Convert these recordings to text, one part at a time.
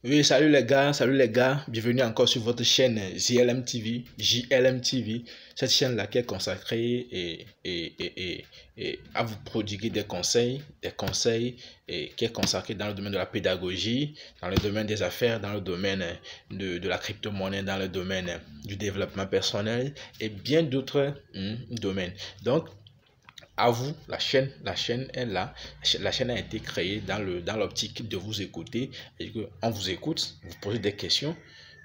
Oui, salut les gars, bienvenue encore sur votre chaîne JLM TV, JLM TV, cette chaîne-là qui est consacrée et à vous prodiguer des conseils et qui est consacrée dans le domaine de la pédagogie, dans le domaine des affaires, dans le domaine de la crypto-monnaie, dans le domaine du développement personnel et bien d'autres domaines. Donc, à vous, la chaîne est là. La chaîne a été créée dans l'optique de vous écouter. Et on vous écoute, vous posez des questions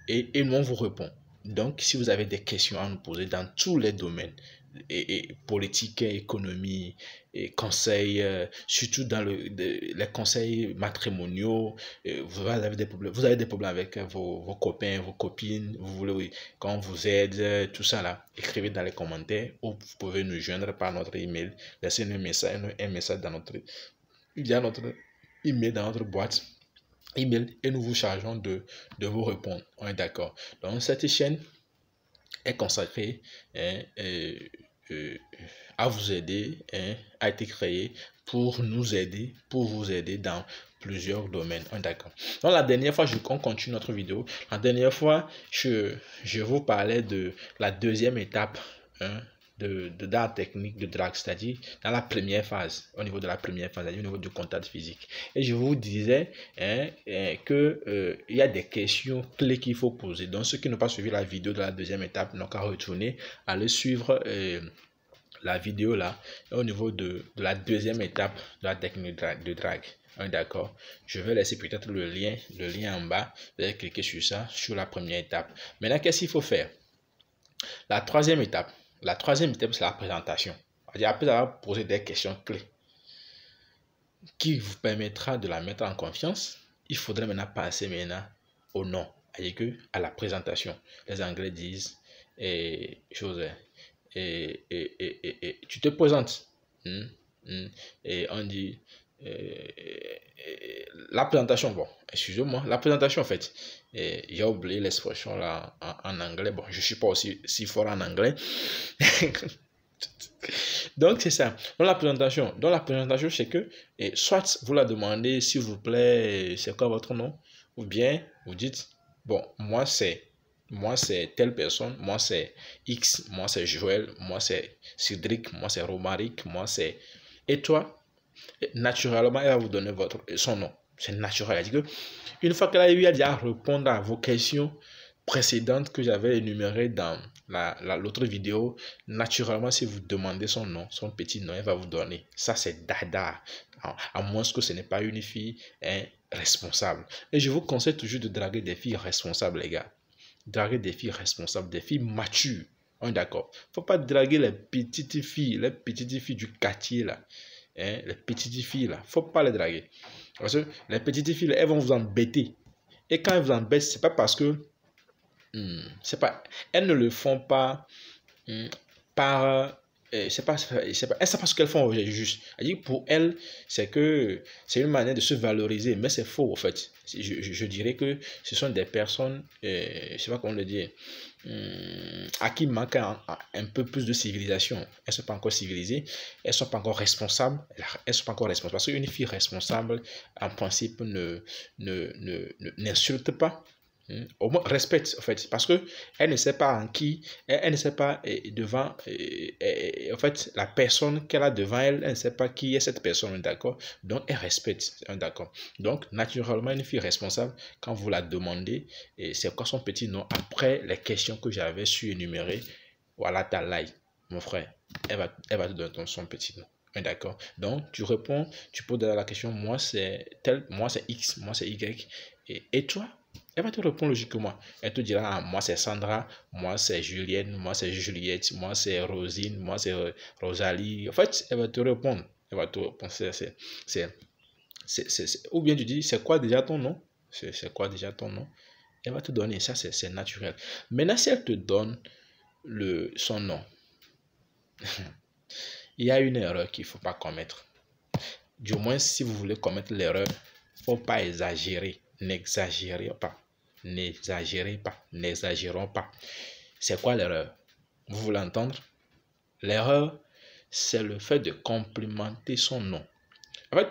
et nous on vous répond. Donc, si vous avez des questions à nous poser dans tous les domaines, et politique, économie, et conseils, surtout dans les conseils matrimoniaux, vous avez des problèmes avec vos copains, vos copines, vous voulez oui, qu'on vous aide, tout ça là, écrivez dans les commentaires ou vous pouvez nous joindre par notre email, laissez un message dans notre email, dans notre boîte email et nous vous chargeons de vous répondre. On est d'accord. Donc, cette chaîne est consacrée à vous aider, a été créée pour nous aider, pour vous aider dans plusieurs domaines. D'accord. Donc la dernière fois, on continue notre vidéo. La dernière fois, je vous parlais de la deuxième étape dans la technique de drag, c'est-à-dire dans la première phase, au niveau de la première phase, au niveau du contact physique. Et je vous disais que il y a des questions clés qu'il faut poser. Donc ceux qui n'ont pas suivi la vidéo de la deuxième étape n'ont qu'à retourner, aller suivre la vidéo là, au niveau de la deuxième étape de la technique de drag. D'accord. Je vais laisser peut-être le lien en bas. Vous allez cliquer sur ça, sur la première étape. Maintenant, qu'est-ce qu'il faut faire? La troisième étape, c'est la présentation. Après avoir posé des questions clés qui vous permettra de la mettre en confiance, il faudrait maintenant passer au nom, c'est-à-dire à la présentation. Les Anglais disent chose. Et tu te présentes. Et on dit la présentation, bon, excusez-moi, la présentation en fait, j'ai oublié l'expression là en anglais, bon, je suis pas aussi si fort en anglais. Donc c'est ça. Dans la présentation, c'est que soit vous la demandez, s'il vous plaît, c'est quoi votre nom, ou bien vous dites, bon, moi c'est telle personne, moi c'est X, moi c'est Joël, moi c'est Cédric, moi c'est Romaric, moi c'est... Et toi, naturellement, elle va vous donner son nom. C'est naturel. C'est-à-dire que une fois qu'elle a eu à répondre à vos questions précédentes que j'avais énumérées dans l'autre vidéo, naturellement, si vous demandez son nom, son petit nom, elle va vous donner. Ça, c'est dada. À moins que ce n'est pas une fille responsable. Et je vous conseille toujours de draguer des filles responsables, les gars. Draguer des filles responsables, des filles matures. On est d'accord. Faut pas draguer les petites filles du quartier là. Les petites filles là, faut pas les draguer. Parce que les petites filles, elles vont vous embêter. Et quand elles vous embêtent, c'est pas parce que elles ne le font pas par c'est pas ce qu'elles font juste. Pour elles, c'est une manière de se valoriser, mais c'est faux en fait. Je dirais que ce sont des personnes, je sais pas comment le dire, à qui manque un peu plus de civilisation. Elles ne sont pas encore civilisées, elles ne sont pas encore responsables. Parce qu'une fille responsable, en principe, n'insulte pas. Au moins respecte en fait, parce que elle ne sait pas en qui, elle ne sait pas devant en fait la personne qu'elle a devant elle, elle ne sait pas qui est cette personne, d'accord? Donc elle respecte, d'accord? Donc naturellement une fille responsable, quand vous la demandez c'est quoi son petit nom après les questions que j'avais su énumérer, voilà ta like mon frère, elle va te donner son petit nom. D'accord. Donc, tu réponds, tu poses la question, moi c'est tel, moi c'est X, moi c'est Y. Et toi, elle va te répondre logiquement. Elle te dira, ah, moi c'est Sandra, moi c'est Julienne, moi c'est Juliette, moi c'est Rosine, moi c'est Rosalie. En fait, elle va te répondre. Elle va te répondre. Ou bien tu dis, c'est quoi déjà ton nom? C'est quoi déjà ton nom? Elle va te donner, ça c'est naturel. Maintenant, si elle te donne son nom, il y a une erreur qu'il ne faut pas commettre. Du moins, si vous voulez commettre l'erreur, il ne faut pas exagérer. N'exagérez pas. N'exagérez pas. N'exagérons pas. C'est quoi l'erreur? Vous voulez entendre? L'erreur, c'est le fait de complimenter son nom. En fait,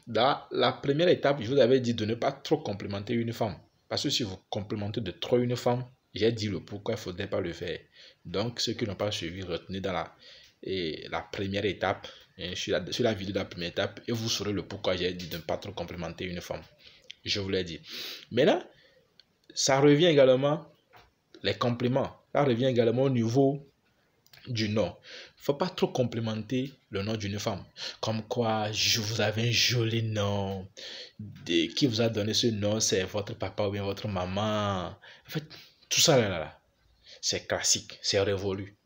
dans la première étape, je vous avais dit de ne pas trop complimenter une femme. Parce que si vous complémentez de trop une femme, j'ai dit le pourquoi il ne faudrait pas le faire. Donc, ceux qui n'ont pas suivi, retenez dans la première étape, sur la vidéo de la première étape, et vous saurez le pourquoi j'ai dit de ne pas trop complémenter une femme. Je vous l'ai dit. Mais là, ça revient également, les compléments, ça revient également au niveau du nom. Il ne faut pas trop complémenter le nom d'une femme. Comme quoi, je vous avais un joli nom. Qui vous a donné ce nom, c'est votre papa ou bien votre maman. En fait, tout ça là, c'est classique, c'est révolu.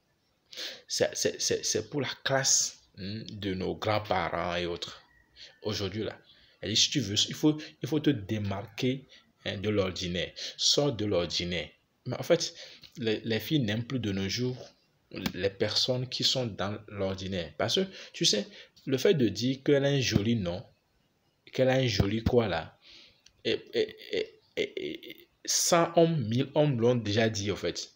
C'est pour la classe de nos grands-parents et autres. Aujourd'hui là, et si tu veux, il faut te démarquer de l'ordinaire. Sors de l'ordinaire. Mais en fait, les filles n'aiment plus de nos jours les personnes qui sont dans l'ordinaire. Parce que, tu sais, le fait de dire qu'elle a un joli nom, qu'elle a un joli quoi là, 100 hommes, 1000 hommes l'ont déjà dit en fait.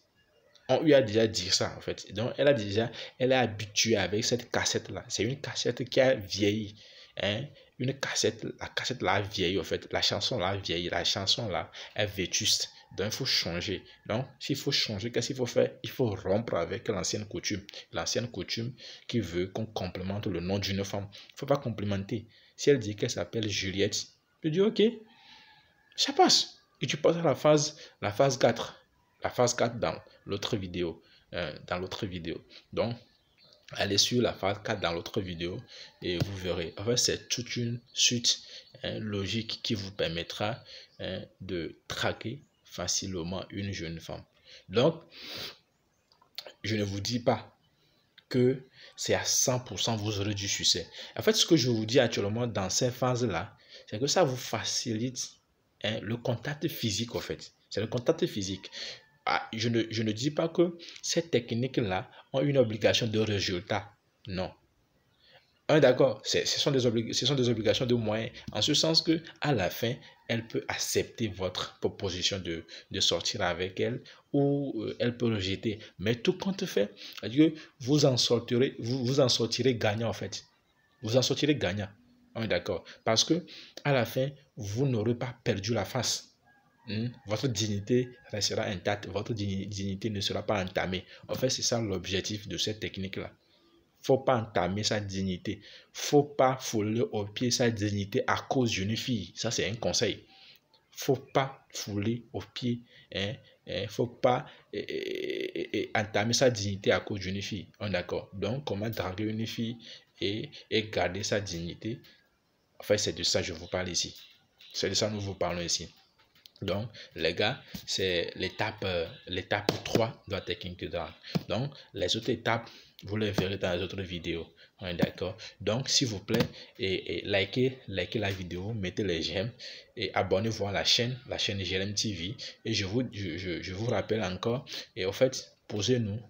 On lui a déjà dit ça en fait. Donc, elle est habituée avec cette cassette là. C'est une cassette qui a vieilli. Hein? La cassette là a vieilli en fait. La chanson là a vieilli. La chanson là est vétuste. Donc, il faut changer. Donc, s'il faut changer, qu'est-ce qu'il faut faire? Il faut rompre avec l'ancienne coutume. L'ancienne coutume qui veut qu'on complémente le nom d'une femme. Il ne faut pas complémenter. Si elle dit qu'elle s'appelle Juliette, tu dis ok, ça passe. Et tu passes à la phase 4. La phase 4 dans l'autre vidéo. Donc, allez sur la phase 4 dans l'autre vidéo et vous verrez. En fait, c'est toute une suite logique qui vous permettra de traquer facilement une jeune femme. Donc, je ne vous dis pas que c'est à 100% vous aurez du succès. En fait, ce que je vous dis actuellement dans ces phases-là, c'est que ça vous facilite le contact physique, en fait. C'est le contact physique. Je ne dis pas que ces techniques-là ont une obligation de résultat. Non. D'accord, ce sont des obligations de moyens, en ce sens que à la fin, elle peut accepter votre proposition de sortir avec elle ou elle peut rejeter. Mais tout compte fait, vous en sortirez gagnant en fait. Vous en sortirez gagnant. D'accord, parce que à la fin, vous n'aurez pas perdu la face. Votre dignité restera intacte, votre dignité ne sera pas entamée. En fait, c'est ça l'objectif de cette technique-là. Faut pas entamer sa dignité. Faut pas fouler au pied sa dignité à cause d'une fille. Ça, c'est un conseil. Faut pas fouler au pied. Faut pas entamer sa dignité à cause d'une fille. D'accord. Donc, comment draguer une fille et garder sa dignité? En fait, c'est de ça que je vous parle ici. C'est de ça que nous vous parlons ici. Donc, les gars, c'est l'étape 3 de la technique de drague. Donc, les autres étapes, vous les verrez dans les autres vidéos. D'accord. Donc, s'il vous plaît, likez la vidéo, mettez les j'aime et abonnez-vous à la chaîne GLM TV. Et je vous rappelle encore, et en fait, posez-nous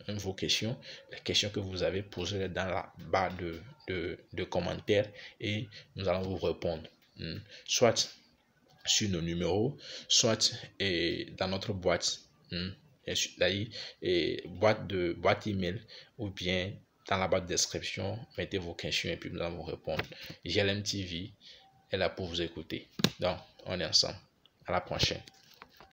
vos questions, les questions que vous avez posées dans la barre de commentaires et nous allons vous répondre. Soit sur nos numéros, soit dans notre boîte, boîte email, ou bien dans la boîte de description, mettez vos questions et puis nous allons vous répondre. GLM TV est là pour vous écouter. Donc, on est ensemble. À la prochaine.